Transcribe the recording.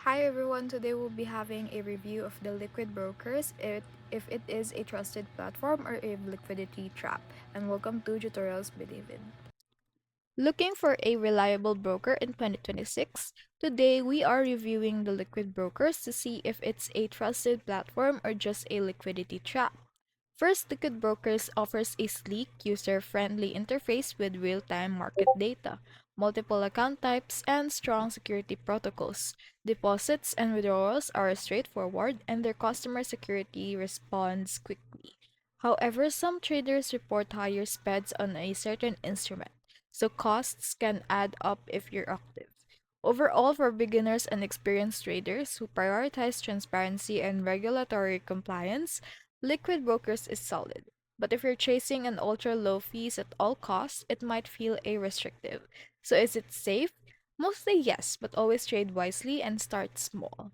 Hi everyone, today we'll be having a review of the liquid brokers, if it is a trusted platform or a liquidity trap. And welcome to Tutorials by David. Looking for a reliable broker in 2026? Today we are reviewing the liquid brokers to see if it's a trusted platform or just a liquidity trap. First, Liquid Brokers offers a sleek, user-friendly interface with real-time market data, multiple account types, and strong security protocols. Deposits and withdrawals are straightforward, and their customer security responds quickly. However, some traders report higher spreads on a certain instrument, so costs can add up if you're active. Overall, for beginners and experienced traders who prioritize transparency and regulatory compliance, Liquid Brokers is solid. But if you're chasing an ultra low fees at all costs, it might feel a restrictive. So is it safe? Mostly yes, but always trade wisely and start small.